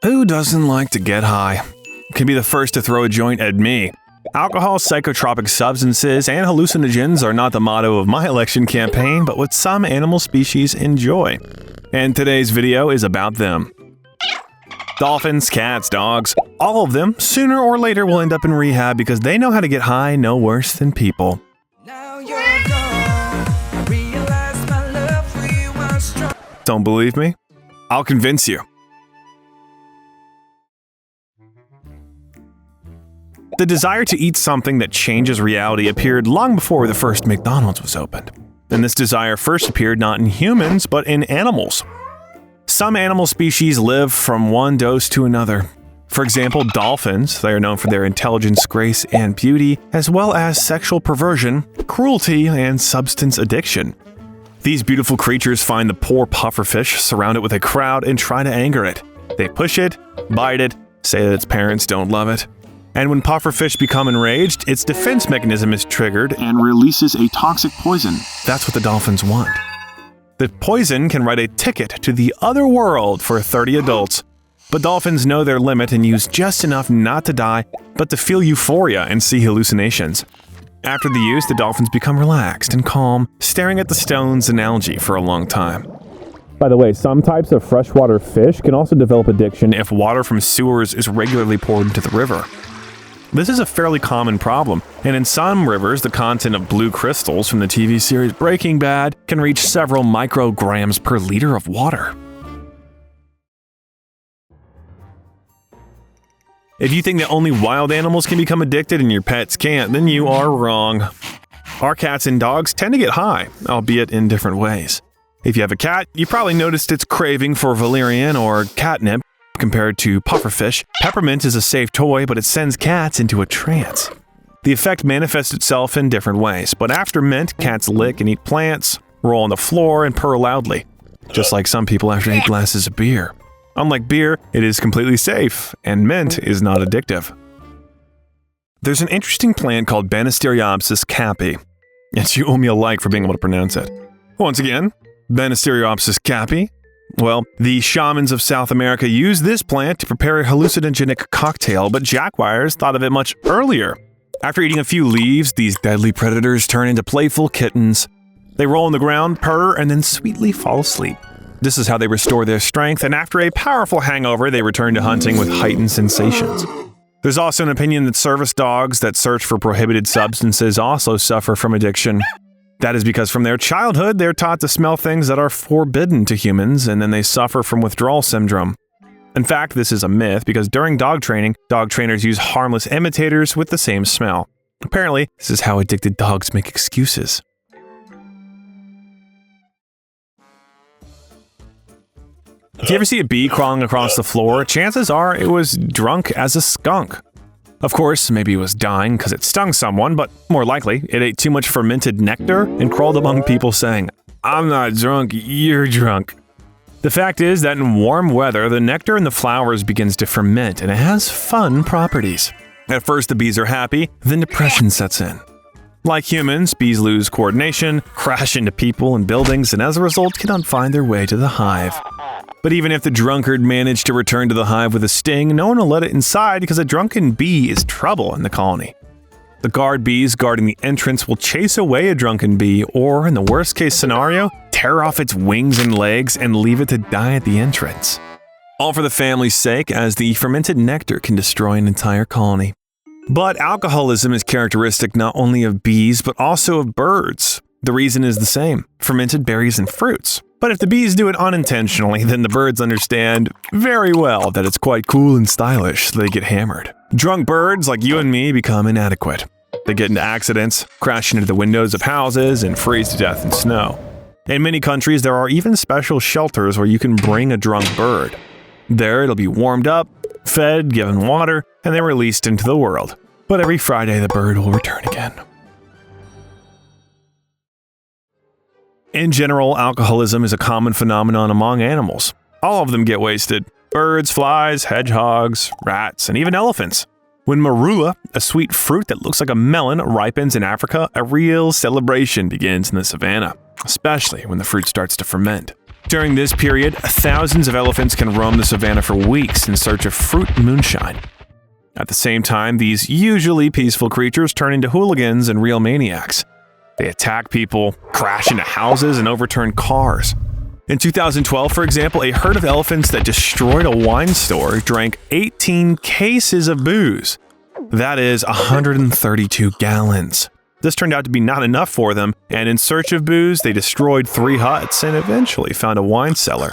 Who doesn't like to get high? Can be the first to throw a joint at me. Alcohol, psychotropic substances, and hallucinogens are not the motto of my election campaign, but what some animal species enjoy. And today's video is about them. Dolphins, cats, dogs, all of them, sooner or later, will end up in rehab because they know how to get high no worse than people. Don't believe me? I'll convince you. The desire to eat something that changes reality appeared long before the first McDonald's was opened. And this desire first appeared not in humans, but in animals. Some animal species live from one dose to another. For example, dolphins, they are known for their intelligence, grace, and beauty, as well as sexual perversion, cruelty, and substance addiction. These beautiful creatures find the poor pufferfish, surround it with a crowd, and try to anger it. They push it, bite it, say that its parents don't love it. And when pufferfish become enraged, its defense mechanism is triggered and releases a toxic poison. That's what the dolphins want. The poison can write a ticket to the other world for 30 adults. But dolphins know their limit and use just enough not to die, but to feel euphoria and see hallucinations. After the use, the dolphins become relaxed and calm, staring at the stones and algae for a long time. By the way, some types of freshwater fish can also develop addiction if water from sewers is regularly poured into the river. This is a fairly common problem, and in some rivers, the content of blue crystals from the TV series Breaking Bad can reach several micrograms per liter of water. If you think that only wild animals can become addicted and your pets can't, then you are wrong. Our cats and dogs tend to get high, albeit in different ways. If you have a cat, you probably noticed its craving for valerian or catnip. Compared to pufferfish, peppermint is a safe toy, but it sends cats into a trance. The effect manifests itself in different ways, but after mint, cats lick and eat plants, roll on the floor, and purr loudly, just like some people after 8 glasses of beer. Unlike beer, it is completely safe, and mint is not addictive. There's an interesting plant called Banisteriopsis caapi, and you owe me a like for being able to pronounce it. Once again, Banisteriopsis caapi. Well, the shamans of South America used this plant to prepare a hallucinogenic cocktail, but jaguars thought of it much earlier. After eating a few leaves, these deadly predators turn into playful kittens. They roll on the ground, purr, and then sweetly fall asleep. This is how they restore their strength, and after a powerful hangover, they return to hunting with heightened sensations. There's also an opinion that service dogs that search for prohibited substances also suffer from addiction. That is because from their childhood, they're taught to smell things that are forbidden to humans, and then they suffer from withdrawal syndrome. In fact, this is a myth because during dog training, dog trainers use harmless imitators with the same smell. Apparently, this is how addicted dogs make excuses. If you ever see a bee crawling across the floor, chances are it was drunk as a skunk. Of course, maybe it was dying because it stung someone, but more likely, it ate too much fermented nectar and crawled among people saying, "I'm not drunk, you're drunk." The fact is that in warm weather, the nectar in the flowers begins to ferment and it has fun properties. At first, the bees are happy, then depression sets in. Like humans, bees lose coordination, crash into people and buildings, and as a result, cannot find their way to the hive. But even if the drunkard managed to return to the hive with a sting, no one will let it inside because a drunken bee is trouble in the colony. The guard bees guarding the entrance will chase away a drunken bee, or in the worst case scenario, tear off its wings and legs and leave it to die at the entrance. All for the family's sake, as the fermented nectar can destroy an entire colony. But alcoholism is characteristic not only of bees, but also of birds. The reason is the same: fermented berries and fruits. But if the bees do it unintentionally, then the birds understand very well that it's quite cool and stylish, so they get hammered. Drunk birds like you and me become inadequate. They get into accidents, crash into the windows of houses, and freeze to death in snow. In many countries, there are even special shelters where you can bring a drunk bird. There, it'll be warmed up, fed, given water, and then released into the world. But every Friday, the bird will return again. In general, alcoholism is a common phenomenon among animals. All of them get wasted. Birds, flies, hedgehogs, rats, and even elephants. When marula, a sweet fruit that looks like a melon, ripens in Africa, a real celebration begins in the savannah, especially when the fruit starts to ferment. During this period, thousands of elephants can roam the savannah for weeks in search of fruit and moonshine. At the same time, these usually peaceful creatures turn into hooligans and real maniacs. They attack people, crash into houses, and overturn cars. In 2012, for example, a herd of elephants that destroyed a wine store drank 18 cases of booze. That is 132 gallons. This turned out to be not enough for them, and in search of booze, they destroyed 3 huts and eventually found a wine cellar.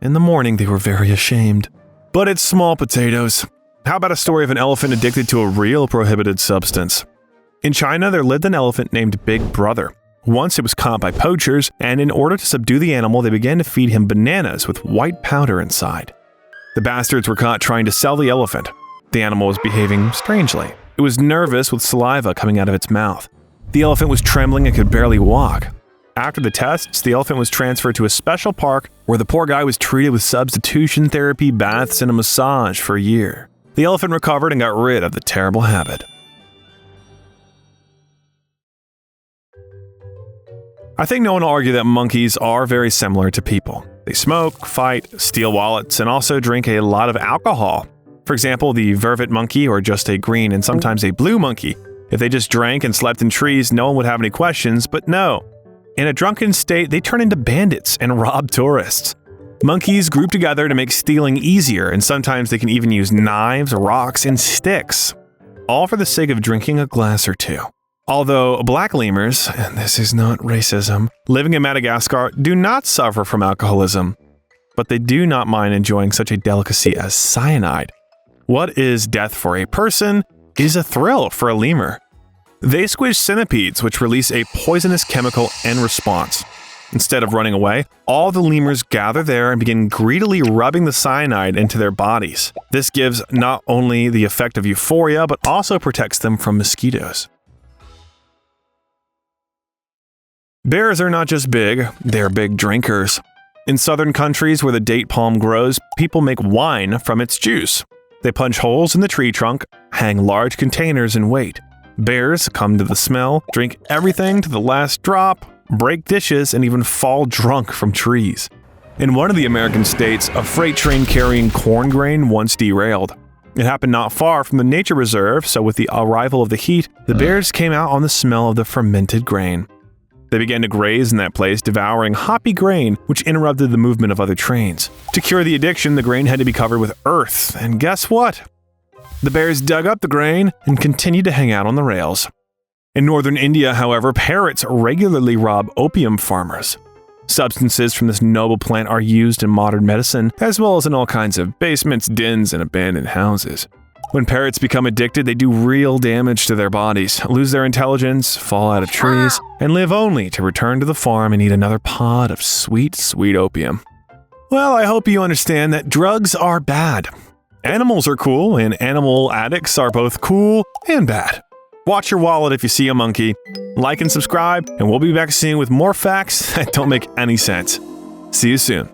In the morning, they were very ashamed. But it's small potatoes. How about a story of an elephant addicted to a real prohibited substance? In China, there lived an elephant named Big Brother. Once it was caught by poachers, and in order to subdue the animal, they began to feed him bananas with white powder inside. The bastards were caught trying to sell the elephant. The animal was behaving strangely. It was nervous with saliva coming out of its mouth. The elephant was trembling and could barely walk. After the tests, the elephant was transferred to a special park where the poor guy was treated with substitution therapy, baths, and a massage for a year. The elephant recovered and got rid of the terrible habit. I think no one will argue that monkeys are very similar to people. They smoke, fight, steal wallets, and also drink a lot of alcohol. For example, the vervet monkey, or just a green and sometimes a blue monkey. If they just drank and slept in trees, no one would have any questions, but no. In a drunken state, they turn into bandits and rob tourists. Monkeys group together to make stealing easier, and sometimes they can even use knives, rocks, and sticks, all for the sake of drinking a glass or two. Although black lemurs, and this is not racism, living in Madagascar do not suffer from alcoholism, but they do not mind enjoying such a delicacy as cyanide. What is death for a person is a thrill for a lemur. They squish centipedes, which release a poisonous chemical in response. Instead of running away, all the lemurs gather there and begin greedily rubbing the cyanide into their bodies. This gives not only the effect of euphoria, but also protects them from mosquitoes. Bears are not just big, they're big drinkers. In southern countries where the date palm grows, people make wine from its juice. They punch holes in the tree trunk, hang large containers, and wait. Bears come to the smell, drink everything to the last drop, break dishes, and even fall drunk from trees. In one of the American states, a freight train carrying corn grain once derailed. It happened not far from the nature reserve, so with the arrival of the heat, the bears came out on the smell of the fermented grain. They began to graze in that place, devouring hoppy grain, which interrupted the movement of other trains. To cure the addiction, the grain had to be covered with earth, and guess what? The bears dug up the grain and continued to hang out on the rails. In northern India, however, parrots regularly rob opium farmers. Substances from this noble plant are used in modern medicine, as well as in all kinds of basements, dens, and abandoned houses. When parrots become addicted, they do real damage to their bodies, lose their intelligence, fall out of trees, and live only to return to the farm and eat another pod of sweet, sweet opium. Well, I hope you understand that drugs are bad. Animals are cool, and animal addicts are both cool and bad. Watch your wallet if you see a monkey. Like and subscribe, and we'll be back soon with more facts that don't make any sense. See you soon.